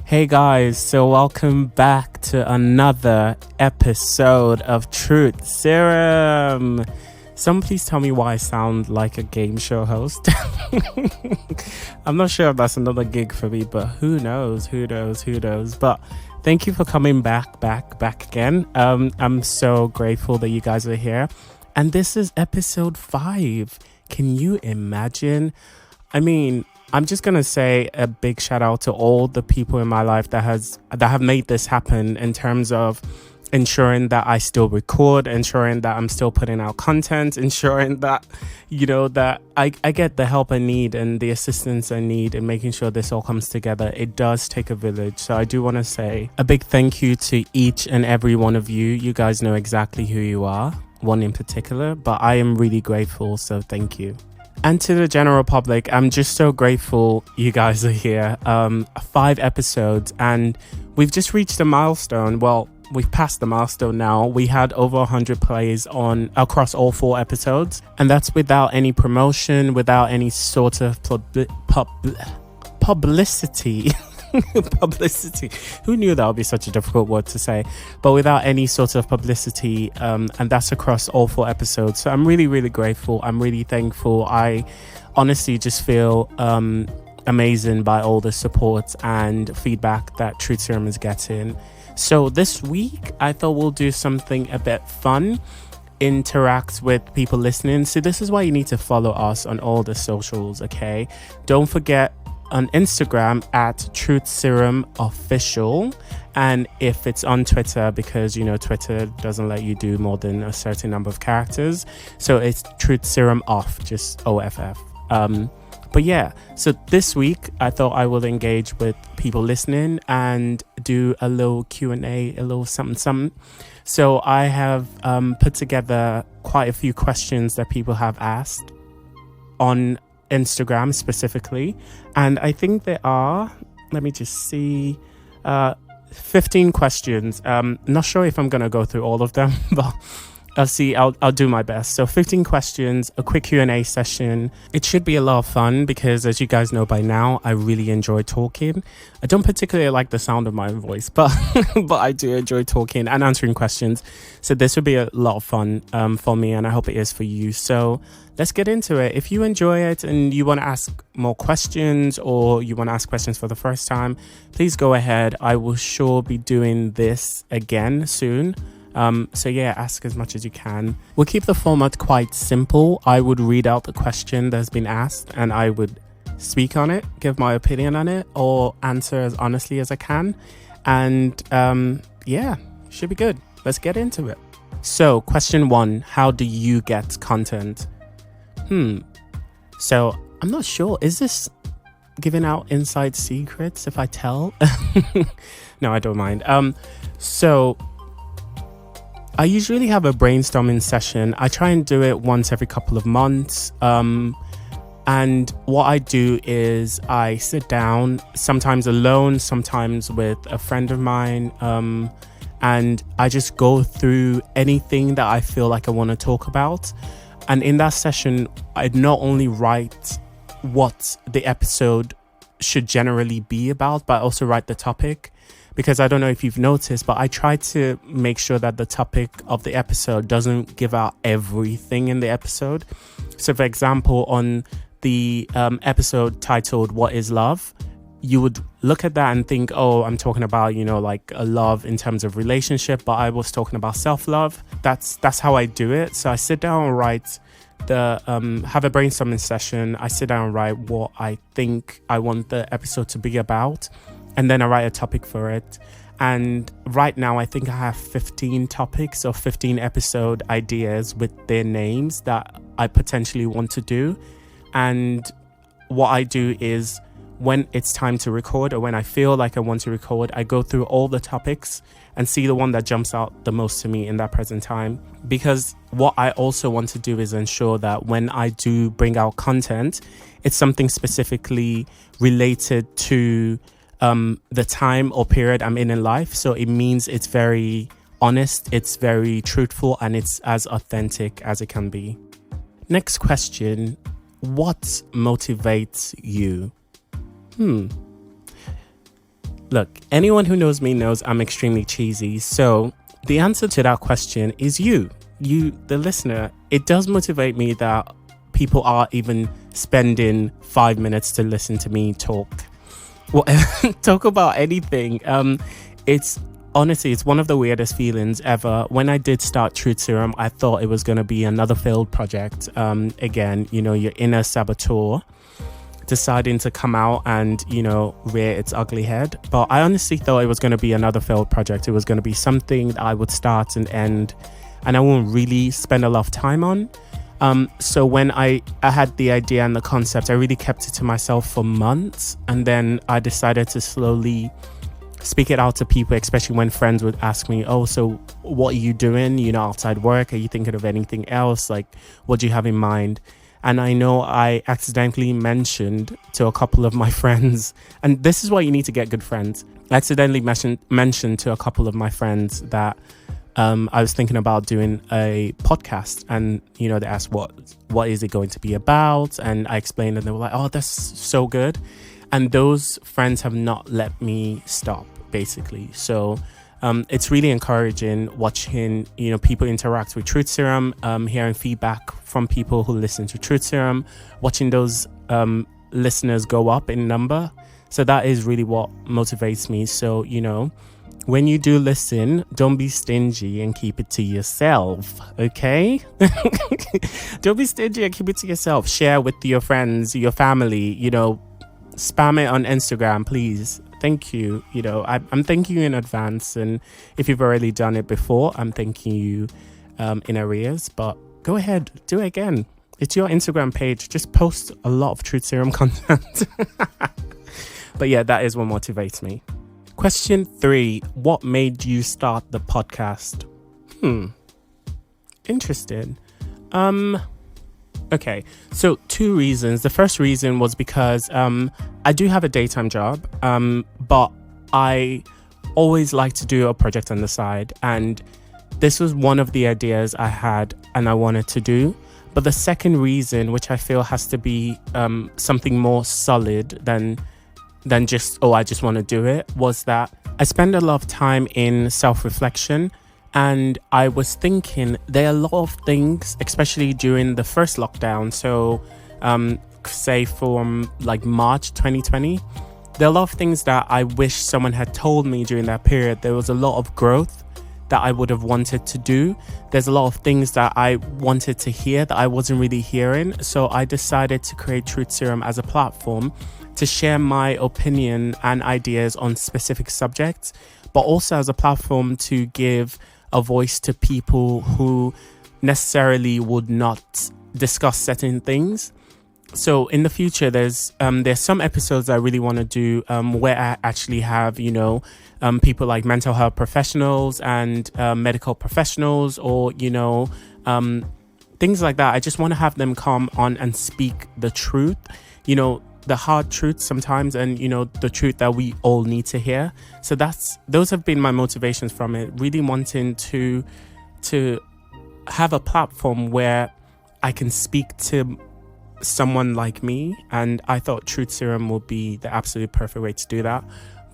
Hey guys, so welcome back to another episode of Truth Serum. Someone please tell me why I sound like a game show host. I'm not sure if that's another gig for me, but who knows. But thank you for coming back again. I'm so grateful that you guys are here. And this is episode 5. Can you imagine? I mean, I'm just gonna say a big shout out to all the people in my life that have made this happen in terms of ensuring that I still record, ensuring that I'm still putting out content, ensuring that that I get the help I need and the assistance I need in making sure this all comes together. It does take a village. So I do want to say a big thank you to each and every one of you. You guys know exactly who you are, one in particular, but I am really grateful, so thank you. And to the general public, I'm just so grateful you guys are here. 5 episodes, and we've just reached a milestone. Well, we've passed the milestone now. We had over 100 plays across all 4 episodes, and that's without any promotion, without any sort of publicity. Publicity. Who knew that would be such a difficult word to say? But without any sort of publicity, and that's across all 4 episodes. So I'm really grateful. I'm really thankful. I honestly just feel amazing by all the support and feedback that Truth Serum is getting. So this week I thought we'll do something a bit fun, interact with people listening. So this is why you need to follow us on all the socials, okay? Don't forget on Instagram at Truth Serum Official, and if it's on Twitter, because Twitter doesn't let you do more than a certain number of characters, so it's Truth Serum Off, just OFF. But yeah, so this week I thought I will engage with people listening and do a little Q&A, a little something. So I have put together quite a few questions that people have asked on Instagram specifically, and I think there are, let me just see, 15 questions. Not sure if I'm gonna go through all of them, but I'll do my best. So 15 questions, a quick Q&A session. It should be a lot of fun because, as you guys know by now, I really enjoy talking. I don't particularly like the sound of my voice, but but I do enjoy talking and answering questions. So this will be a lot of fun for me, and I hope it is for you. So let's get into it. If you enjoy it and you want to ask more questions, or you want to ask questions for the first time, please go ahead. I will sure be doing this again soon. So yeah, ask as much as you can. We'll keep the format quite simple. I would read out the question that's been asked and I would speak on it, give my opinion on it, or answer as honestly as I can. And yeah, should be good. Let's get into it. So question 1, how do you get content? So I'm not sure. Is this giving out inside secrets if I tell? No, I don't mind. So I usually have a brainstorming session. I try and do it once every couple of months. And what I do is I sit down, sometimes alone, sometimes with a friend of mine, and I just go through anything that I feel like I want to talk about. And in that session, I not only write what the episode should generally be about, but I also write the topic. Because I don't know if you've noticed, but I try to make sure that the topic of the episode doesn't give out everything in the episode. So for example, on the episode titled What is Love? You would look at that and think, oh, I'm talking about, like a love in terms of relationship, but I was talking about self-love. That's how I do it. So I sit down and write have a brainstorming session. I sit down and write what I think I want the episode to be about. And then I write a topic for it. And right now, I think I have 15 topics or 15 episode ideas with their names that I potentially want to do. And what I do is, when it's time to record, or when I feel like I want to record, I go through all the topics and see the one that jumps out the most to me in that present time. Because what I also want to do is ensure that when I do bring out content, it's something specifically related to the time or period I'm in life. So it means it's very honest, it's very truthful, and it's as authentic as it can be. Next question, what motivates you? Look, anyone who knows me knows I'm extremely cheesy. So the answer to that question is you, the listener. It does motivate me that people are even spending 5 minutes to listen to me talk. Well, talk about anything. It's honestly, it's one of the weirdest feelings ever. When I did start Truth Serum, I thought it was going to be another failed project. Again, your inner saboteur deciding to come out and, rear its ugly head. But I honestly thought it was going to be another failed project. It was going to be something that I would start and end, and I won't really spend a lot of time on. So when I had the idea and the concept, I really kept it to myself for months. And then I decided to slowly speak it out to people, especially when friends would ask me, oh, so what are you doing, outside work? Are you thinking of anything else? Like, what do you have in mind? And I know I accidentally mentioned to a couple of my friends, and this is why you need to get good friends. I accidentally mentioned to a couple of my friends that I was thinking about doing a podcast, and they asked what is it going to be about, and I explained, and they were like, oh, that's so good. And those friends have not let me stop, basically. So it's really encouraging watching people interact with Truth Serum, hearing feedback from people who listen to Truth Serum, watching those listeners go up in number. So that is really what motivates me. So when you do listen, don't be stingy and keep it to yourself, okay? Don't be stingy and keep it to yourself. Share with your friends, your family, spam it on Instagram, please. Thank you. I'm thanking you in advance. And if you've already done it before, I'm thanking you in arrears. But go ahead, do it again. It's your Instagram page. Just post a lot of Truth Serum content. But yeah, that is what motivates me. Question 3. What made you start the podcast? Interesting. Okay, so 2 reasons. The first reason was because I do have a daytime job, but I always like to do a project on the side. And this was one of the ideas I had and I wanted to do. But the second reason, which I feel has to be something more solid than just, I just want to do it, was that I spend a lot of time in self-reflection. And I was thinking there are a lot of things, especially during the first lockdown. So say from like March 2020, there are a lot of things that I wish someone had told me during that period. There was a lot of growth that I would have wanted to do. There's a lot of things that I wanted to hear that I wasn't really hearing. So I decided to create Truth Serum as a platform to share my opinion and ideas on specific subjects, but also as a platform to give a voice to people who necessarily would not discuss certain things. So in the future, there's some episodes I really want to do where I actually have, people like mental health professionals and medical professionals, or, things like that. I just want to have them come on and speak the truth, the hard truth sometimes, and the truth that we all need to hear. So those have been my motivations from it, really wanting to have a platform where I can speak to someone like me, and I thought Truth Serum would be the absolute perfect way to do that.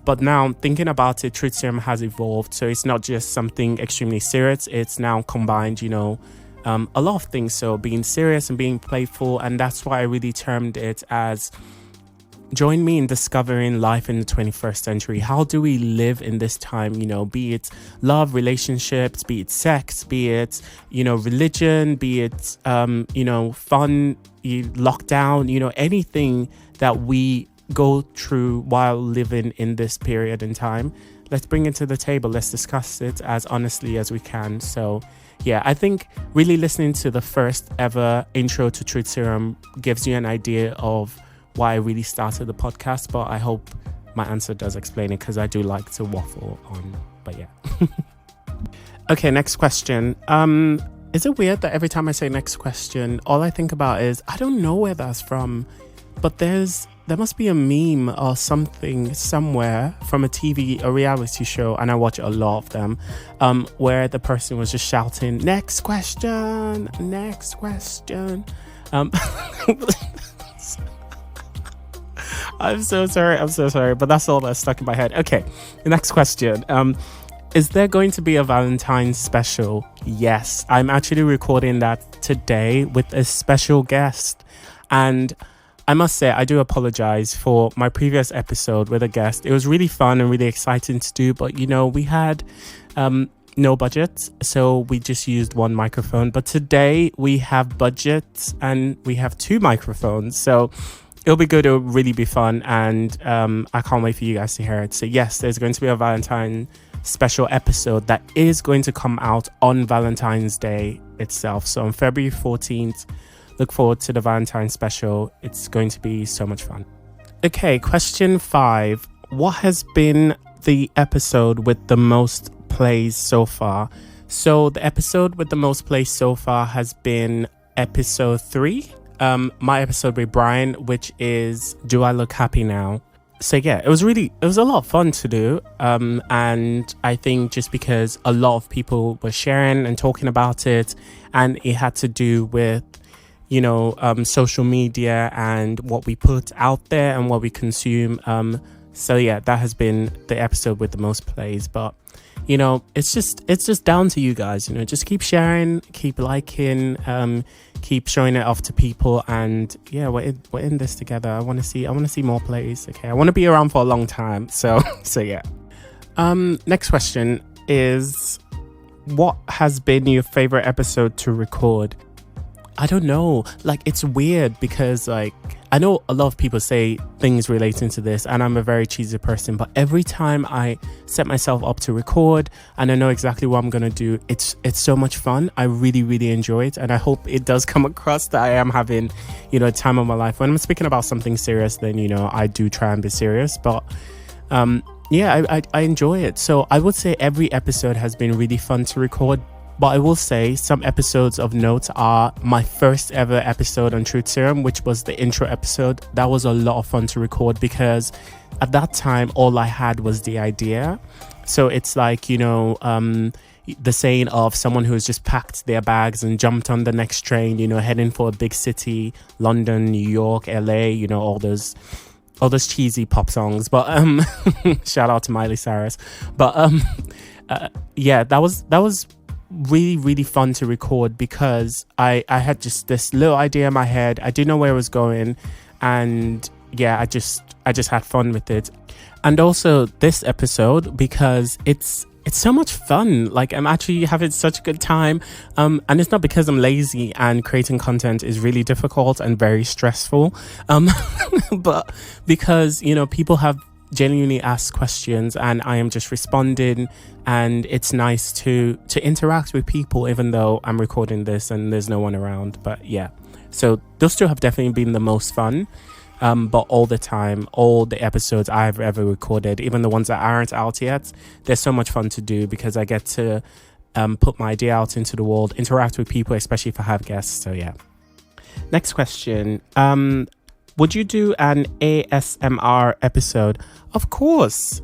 But now thinking about it, Truth Serum has evolved, so it's not just something extremely serious. It's now combined a lot of things, so being serious and being playful, and that's why I really termed it as join me in discovering life in the 21st century. How do we live in this time? Be it love, relationships, be it sex, be it, religion, be it, fun, lockdown, anything that we go through while living in this period in time. Let's bring it to the table. Let's discuss it as honestly as we can. So yeah, I think really listening to the first ever intro to Truth Serum gives you an idea of why I really started the podcast, but I hope my answer does explain it, because I do like to waffle on, but yeah. Okay, next question. Is it weird that every time I say next question, all I think about is, I don't know where that's from, but there must be a meme or something somewhere from a reality show, and I watch a lot of them, where the person was just shouting, next question. I'm so sorry. I'm so sorry. But that's all that's stuck in my head. Okay. The next question. Is there going to be a Valentine's special? Yes. I'm actually recording that today with a special guest. And I must say, I do apologize for my previous episode with a guest. It was really fun and really exciting to do. But, you know, we had no budget. So we just used one microphone. But today we have budget and we have two microphones. So it'll be good. It'll really be fun. And I can't wait for you guys to hear it. So yes, there's going to be a Valentine special episode that is going to come out on Valentine's Day itself. So on February 14th, look forward to the Valentine special. It's going to be so much fun. Okay, question 5. What has been the episode with the most plays so far? So the episode with the most plays so far has been episode 3. My episode with Brian, which is Do I Look Happy Now? So yeah, it was a lot of fun to do. And I think just because a lot of people were sharing and talking about it, and it had to do with, you know, social media and what we put out there and what we consume. So yeah, that has been the episode with the most plays. But you know, it's just down to you guys. You know, just keep sharing, keep liking, keep showing it off to people, and yeah, we're in this together. I want to see more plays. Okay, I want to be around for a long time. So yeah. Next question is, what has been your favorite episode to record? I don't know. Like, it's weird because, like, I know a lot of people say things relating to this, and I'm a very cheesy person, but every time I set myself up to record and I know exactly what I'm going to do, it's so much fun. I really, really enjoy it. And I hope it does come across that I am having, you know, a time of my life. When I'm speaking about something serious, then, you know, I do try and be serious. But yeah, I enjoy it. So I would say every episode has been really fun to record. But I will say some episodes of note are my first ever episode on Truth Serum, which was the intro episode. That was a lot of fun to record because at that time, all I had was the idea. So it's like, you know, the saying of someone who's just packed their bags and jumped on the next train, you know, heading for a big city, London, New York, LA, you know, all those cheesy pop songs. But shout out to Miley Cyrus. But yeah, that was really, really fun to record because I had just this little idea in my head. I didn't know where it was going, and yeah, I just had fun with it. And also this episode, because it's so much fun. Like, I'm actually having such a good time, and it's not because I'm lazy and creating content is really difficult and very stressful, but because, you know, people have genuinely ask questions and I am just responding, and it's nice to interact with people even though I'm recording this and there's no one around. But yeah, so those two have definitely been the most fun. But all the time, all the episodes I've ever recorded, even the ones that aren't out yet, they're so much fun to do because I get to put my idea out into the world, interact with people, especially if I have guests. So yeah. Next question. Would you do an ASMR episode? Of course.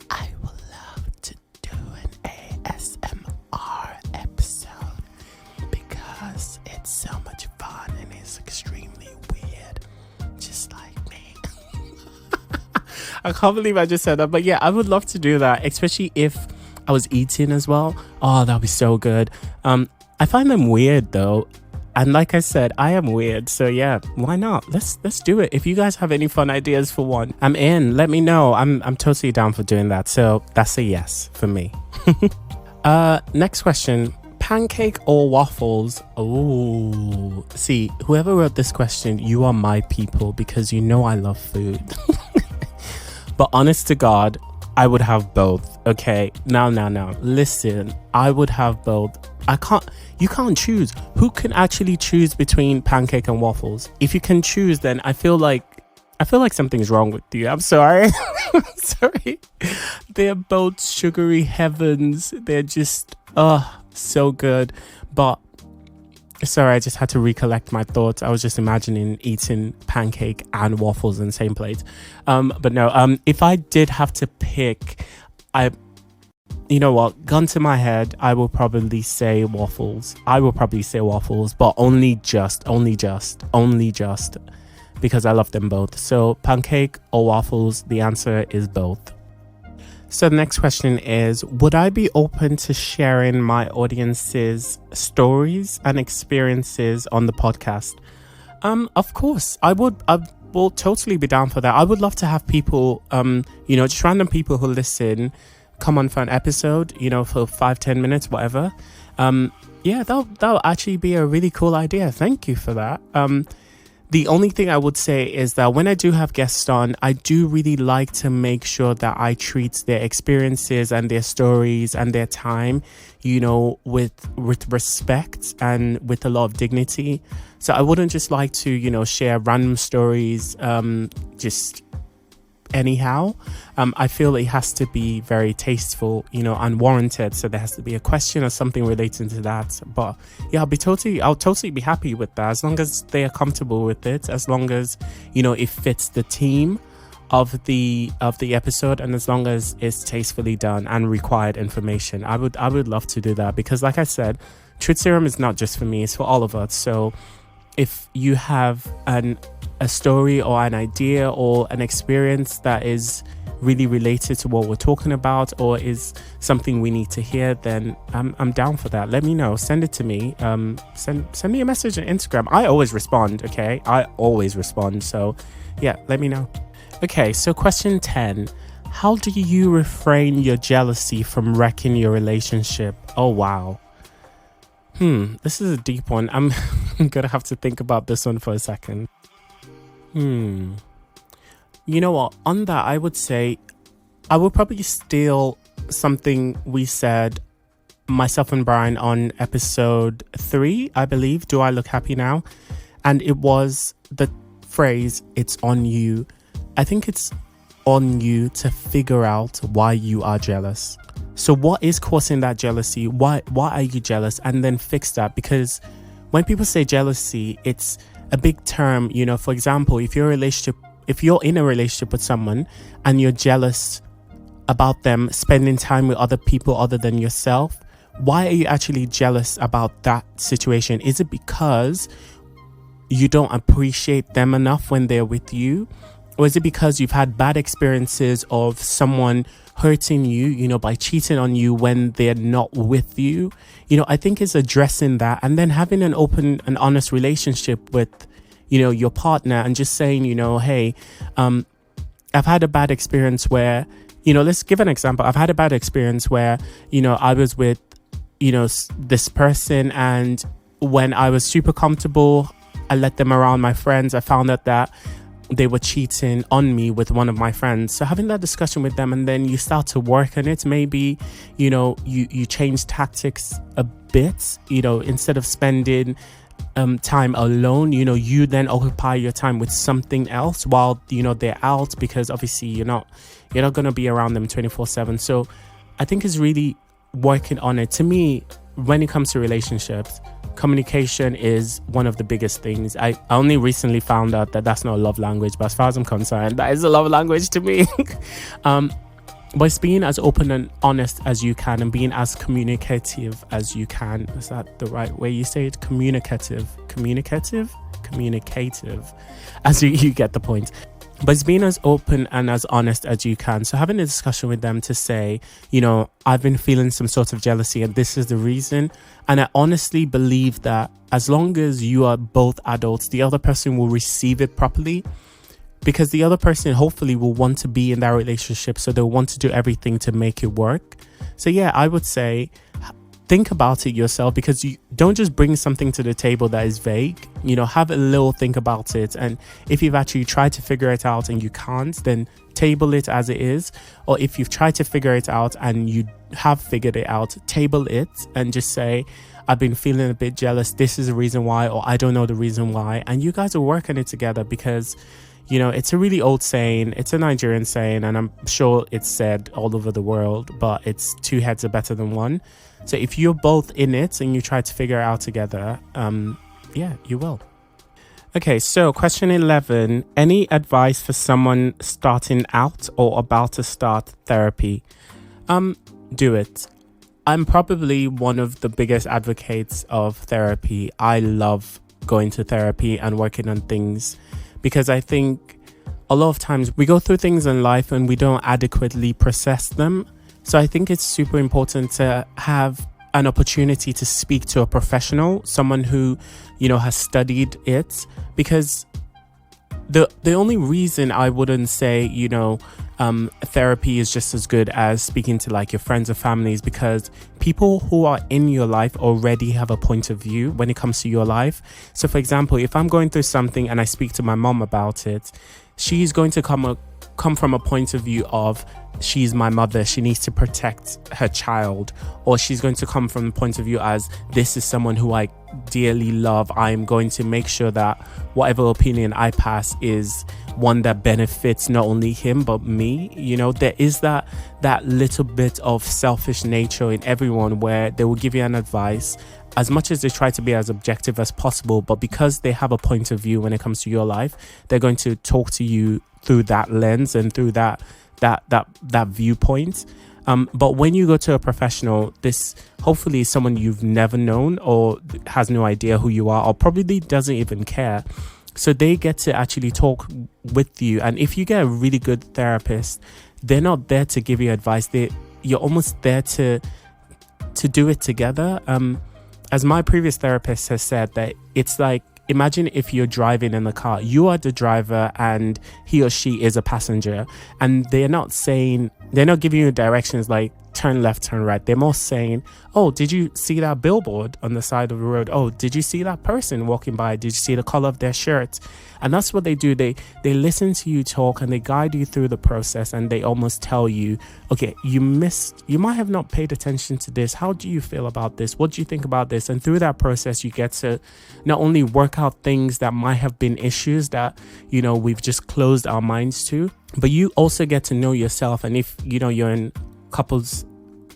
I would love to do an ASMR episode because it's so much fun and it's extremely weird. Just like me. I can't believe I just said that. But yeah, I would love to do that, especially if I was eating as well. Oh, that would be so good. I find them weird though. And like I said, I am weird. So yeah, why not? Let's do it. If you guys have any fun ideas for one, I'm in. Let me know. I'm totally down for doing that. So that's a yes for me. Next question. Pancake or waffles? Oh, see, whoever wrote this question, you are my people because you know I love food. But honest to God, I would have both. Okay, now. Listen, I would have both. You can't choose. Who can actually choose between pancake and waffles? If you can choose, then I feel like something's wrong with you. I'm sorry. I'm sorry. They're both sugary heavens. They're just, so good. But sorry, I just had to recollect my thoughts. I was just imagining eating pancake and waffles in the same plate. But no, if I did have to pick, you know what, gun to my head, I will probably say waffles. But only just. because I love them both. So pancake or waffles, the answer is both. So the next question is, would I be open to sharing my audience's stories and experiences on the podcast? Of course, I would. I will totally be down for that. I would love to have people, just random people who listen, come on for an episode, for 5-10 minutes, whatever. That'll actually be a really cool idea. Thank you for that. The only thing I would say is that when I do have guests on, I do really like to make sure that I treat their experiences and their stories and their time, with respect and with a lot of dignity. So I wouldn't just like to, share random stories, just anyhow. I feel it has to be very tasteful, unwarranted. So there has to be a question or something relating to that. But yeah, I'll totally be happy with that, as long as they are comfortable with it, as long as, it fits the theme of the episode, and as long as it's tastefully done and required information. I would love to do that, because like I said, Truth Serum is not just for me, it's for all of us. So if you have a story or an idea or an experience that is really related to what we're talking about, or is something we need to hear, then I'm down for that. Let me know. Send it to me. Send me a message on Instagram. I always respond. Okay, I always respond. So yeah, let me know. Okay, so question 10. How do you refrain your jealousy from wrecking your relationship? Oh wow. This is a deep one. I'm gonna have to think about this one for a second. You know what? On that, I would say I would probably steal something we said, myself and Brian, on episode 3, I believe. Do I look happy now? And it was the phrase, "It's on you." I think it's on you to figure out why you are jealous. So what is causing that jealousy? Why are you jealous? And then fix that. Because when people say jealousy, it's a big term. For example, if you're in a relationship with someone and you're jealous about them spending time with other people other than yourself, why are you actually jealous about that situation? Is it because you don't appreciate them enough when they're with you? Or is it because you've had bad experiences of someone hurting you, by cheating on you when they're not with you? I think it's addressing that, and then having an open and honest relationship with, your partner, and just saying, hey, I've had a bad experience where, let's give an example. I've had a bad experience where, I was with, this person, and when I was super comfortable, I let them around my friends. I found out that they were cheating on me with one of my friends. So having that discussion with them, and then you start to work on it. Maybe, you change tactics a bit, instead of spending time alone, you then occupy your time with something else while, they're out, because obviously you're not going to be around them 24/7. So I think it's really working on it. To me, when it comes to relationships, communication is one of the biggest things. I only recently found out that that's not a love language, but as far as I'm concerned, that is a love language to me. But it's being as open and honest as you can, and being as communicative as you can. Is that the right way you say it? Communicative, as you get the point. But it's being as open and as honest as you can. So having a discussion with them to say, I've been feeling some sort of jealousy and this is the reason. And I honestly believe that as long as you are both adults, the other person will receive it properly, because the other person hopefully will want to be in that relationship. So they'll want to do everything to make it work. So yeah, I would say think about it yourself, because you don't just bring something to the table that is vague. Have a little think about it, and if you've actually tried to figure it out and you can't, then table it as it is. Or if you've tried to figure it out and you have figured it out, table it and just say, I've been feeling a bit jealous, this is the reason why, or I don't know the reason why. And you guys will work on it together, because it's a really old saying. It's a Nigerian saying, and I'm sure it's said all over the world, but it's 2 heads are better than 1. So if you're both in it and you try to figure it out together, you will. Okay, so question 11. Any advice for someone starting out or about to start therapy? Do it. I'm probably one of the biggest advocates of therapy. I love going to therapy and working on things, because I think a lot of times we go through things in life and we don't adequately process them. So I think it's super important to have an opportunity to speak to a professional, someone who, has studied it, because the only reason I wouldn't say, therapy is just as good as speaking to like your friends or family is because people who are in your life already have a point of view when it comes to your life. So for example, if I'm going through something and I speak to my mom about it, she's going to come from a point of view of she's my mother, she needs to protect her child, or she's going to come from the point of view as this is someone who I dearly love. I'm going to make sure that whatever opinion I pass is one that benefits not only him but me. There is that little bit of selfish nature in everyone where they will give you an advice as much as they try to be as objective as possible, but because they have a point of view when it comes to your life, they're going to talk to you through that lens and through that viewpoint. But when you go to a professional, this hopefully is someone you've never known or has no idea who you are or probably doesn't even care. So they get to actually talk with you. And if you get a really good therapist, they're not there to give you advice. You're almost there to do it together. As my previous therapist has said, that it's like, imagine if you're driving in the car, you are the driver and he or she is a passenger, and they're not giving you directions like turn left, turn right. They're more saying, oh, did you see that billboard on the side of the road? Oh, did you see that person walking by? Did you see the color of their shirt? And that's what they do. They listen to you talk and they guide you through the process, and they almost tell you, okay, you might have not paid attention to this. How do you feel about this? What do you think about this? And through that process, you get to not only work out things that might have been issues that, we've just closed our minds to, but you also get to know yourself. And if, you're in couples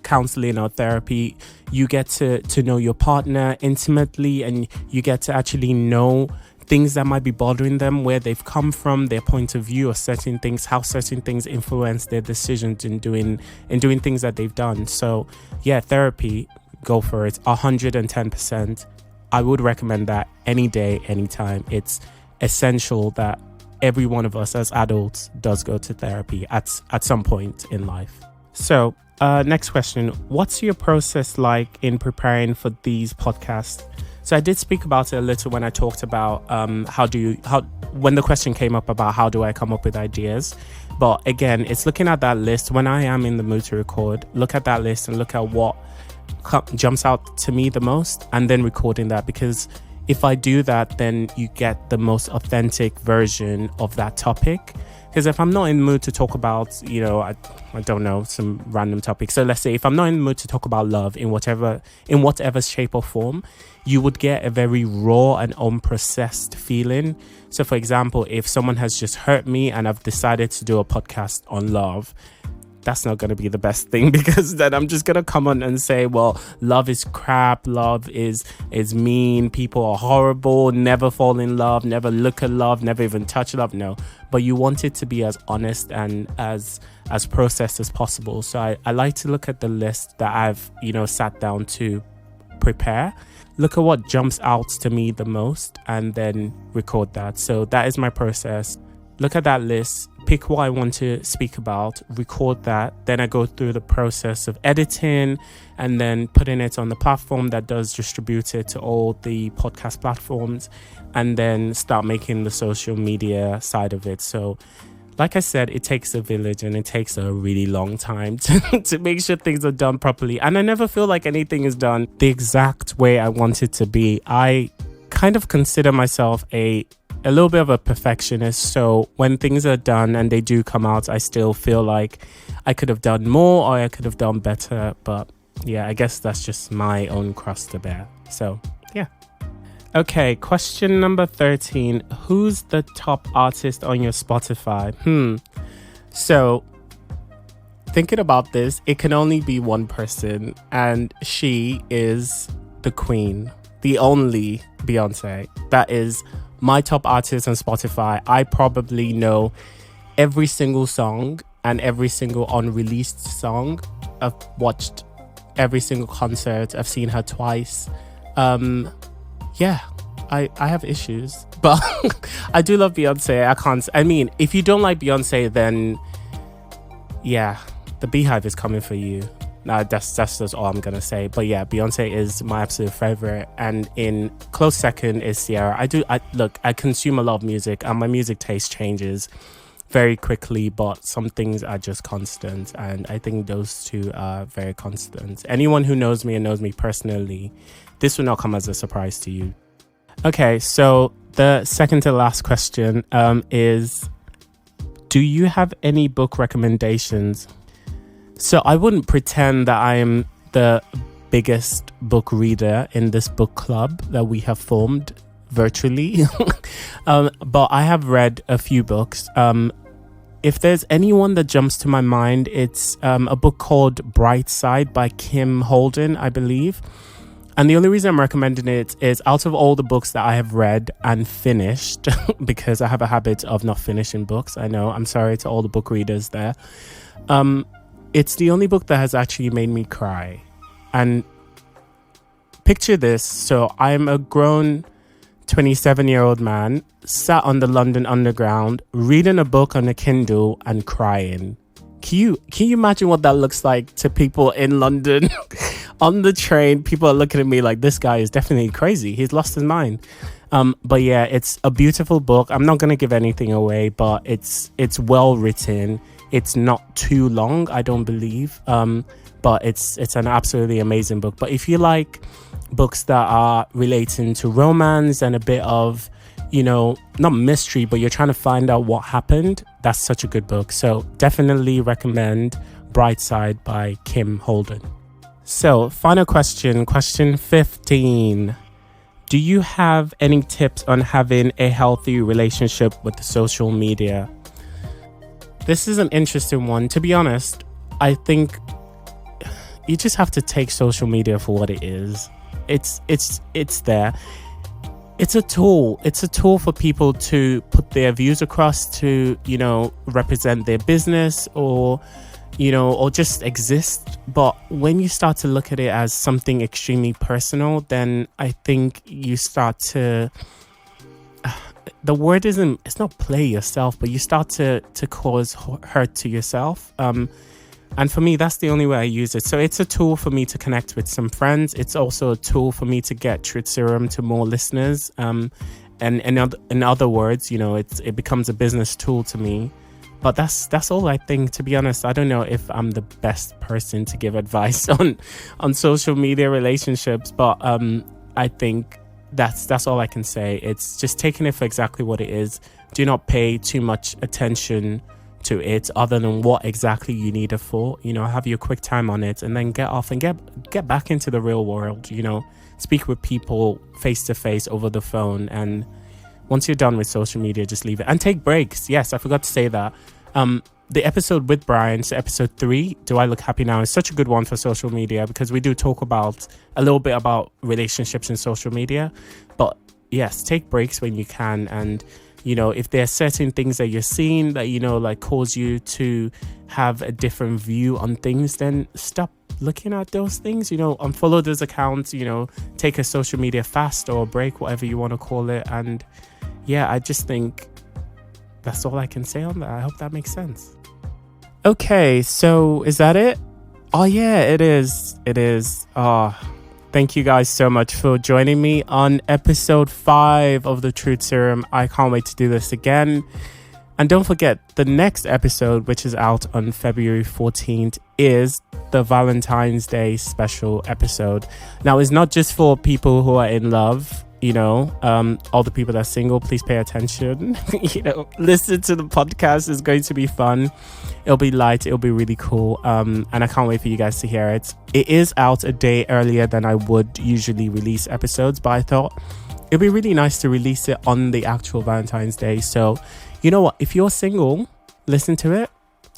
counseling or therapy, you get to know your partner intimately, and you get to actually know things that might be bothering them, where they've come from, their point of view of certain things, how certain things influence their decisions in doing things that they've done. So yeah, therapy, go for it, 110%. I would recommend that any day, anytime. It's essential that every one of us as adults does go to therapy at some point in life. So next question, what's your process like in preparing for these podcasts? So I did speak about it a little when I talked about when the question came up about how do I come up with ideas. But again, it's looking at that list when I am in the mood to record, look at that list and look at what jumps out to me the most, and then recording that, because if I do that, then you get the most authentic version of that topic. Because if I'm not in the mood to talk about, I don't know, some random topic. So let's say if I'm not in the mood to talk about love in whatever shape or form, you would get a very raw and unprocessed feeling. So for example, if someone has just hurt me and I've decided to do a podcast on love, that's not going to be the best thing, because then I'm just going to come on and say, well, love is crap, love is mean, people are horrible, never fall in love, never look at love, never even touch love. No, but you want it to be as honest and as processed as possible. So I like to look at the list that I've sat down to prepare, look at what jumps out to me the most, and then record that. So that is my process. Look at that list, pick what I want to speak about, record that. Then I go through the process of editing and then putting it on the platform that does distribute it to all the podcast platforms, and then start making the social media side of it. So like I said, it takes a village and it takes a really long time to make sure things are done properly. And I never feel like anything is done the exact way I want it to be. I kind of consider myself a little bit of a perfectionist. So when things are done and they do come out, I still feel like I could have done more or I could have done better. But yeah, I guess that's just my own cross to bear. So yeah. Okay, question number 13. Who's the top artist on your Spotify? So thinking about this, it can only be one person, and she is the queen, the only Beyonce. That is my top artist on Spotify. I probably know every single song and every single unreleased song. I've watched every single concert. I've seen her twice. Yeah, I have issues, but I do love Beyonce. I mean, if you don't like Beyonce, then yeah, the Beehive is coming for you. That's just all I'm gonna say. But yeah, Beyonce is my absolute favorite, and in close second is Ciara. I consume a lot of music, and my music taste changes very quickly, but some things are just constant, and I think those two are very constant. Anyone who knows me and knows me personally, this will not come as a surprise to you. Okay, so the second to last question is, do you have any book recommendations? So I wouldn't pretend that I am the biggest book reader in this book club that we have formed virtually, but I have read a few books. If there's anyone that jumps to my mind, it's a book called Bright Side by Kim Holden, I believe. And the only reason I'm recommending it is, out of all the books that I have read and finished, because I have a habit of not finishing books, I know, I'm sorry to all the book readers there, it's the only book that has actually made me cry. And picture this, so I'm a grown 27-year-old man sat on the London Underground reading a book on a Kindle and crying. Can you imagine what that looks like to people in London? On the train, people are looking at me like, this guy is definitely crazy. He's lost his mind. But yeah, it's a beautiful book. I'm not going to give anything away, but it's well written. It's not too long, I don't believe. But it's an absolutely amazing book. But if you like books that are relating to romance and a bit of, not mystery, but you're trying to find out what happened, that's such a good book. So definitely recommend Bright Side by Kim Holden. So final question 15. Do you have any tips on having a healthy relationship with social media? This is an interesting one. To be honest, I think you just have to take social media for what it is. It's there. It's a tool. It's a tool for people to put their views across, to, represent their business or just exist. But when you start to look at it as something extremely personal, then I think you start to, the word isn't, it's not play yourself, but you start to cause hurt to yourself. And for me, that's the only way I use it. So it's a tool for me to connect with some friends. It's also a tool for me to get Truth Serum to more listeners. And in other words, it becomes a business tool to me. But that's all I think, to be honest. I don't know if I'm the best person to give advice on social media relationships, but I think that's all I can say. It's just taking it for exactly what it is. Do not pay too much attention to it other than what exactly you need it for. Have your quick time on it and then get off and get back into the real world. Speak with people face to face over the phone, and once you're done with social media, just leave it and take breaks. Yes, I forgot to say that. The episode with Brian, so episode 3, Do I Look Happy Now, is such a good one for social media, because we do talk about a little bit about relationships in social media. But yes, take breaks when you can. And, if there are certain things that you're seeing that, cause you to have a different view on things, then stop looking at those things, unfollow those accounts, take a social media fast or a break, whatever you want to call it. And yeah, I just think that's all I can say on that. I hope that makes sense. Okay, so is that it? Oh yeah, it is. Thank you guys so much for joining me on episode 5 of the Truth Serum. I can't wait to do this again. And don't forget, the next episode, which is out on February 14th, is the Valentine's Day special episode. Now, it's not just for people who are in love. All the people that are single, please pay attention. Listen to the podcast. It's going to be fun. It'll be light. It'll be really cool. And I can't wait for you guys to hear it. It is out a day earlier than I would usually release episodes, but I thought it'd be really nice to release it on the actual Valentine's Day. So, you know what? If you're single, listen to it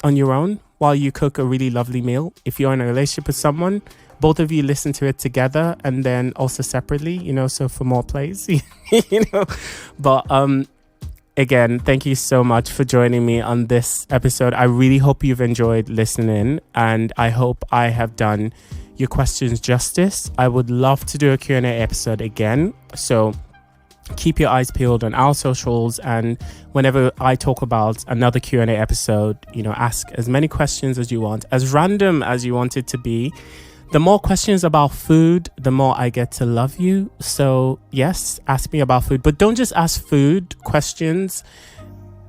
on your own while you cook a really lovely meal. If you're in a relationship with someone, both of you listen to it together and then also separately, so for more plays, But again, thank you so much for joining me on this episode. I really hope you've enjoyed listening, and I hope I have done your questions justice. I would love to do a Q&A episode again. So keep your eyes peeled on our socials, and whenever I talk about another Q&A episode, ask as many questions as you want, as random as you want it to be. The more questions about food, the more I get to love you. So yes, ask me about food, but don't just ask food questions.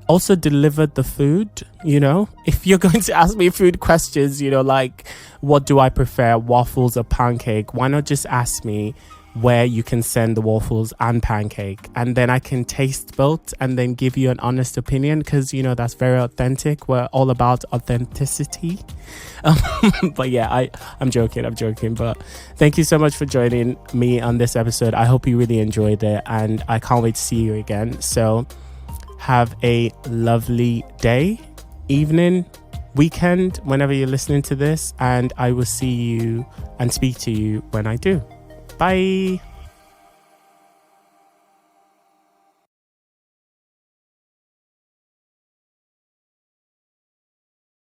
Also deliver the food. If you're going to ask me food questions, like what do I prefer, waffles or pancake, why not just ask me where you can send the waffles and pancake, and then I can taste both and then give you an honest opinion, because that's very authentic. We're all about authenticity. But yeah, I'm joking, but thank you so much for joining me on this episode. I hope you really enjoyed it, and I can't wait to see you again. So have a lovely day, evening, weekend, whenever you're listening to this, and I will see you and speak to you when I do. Bye.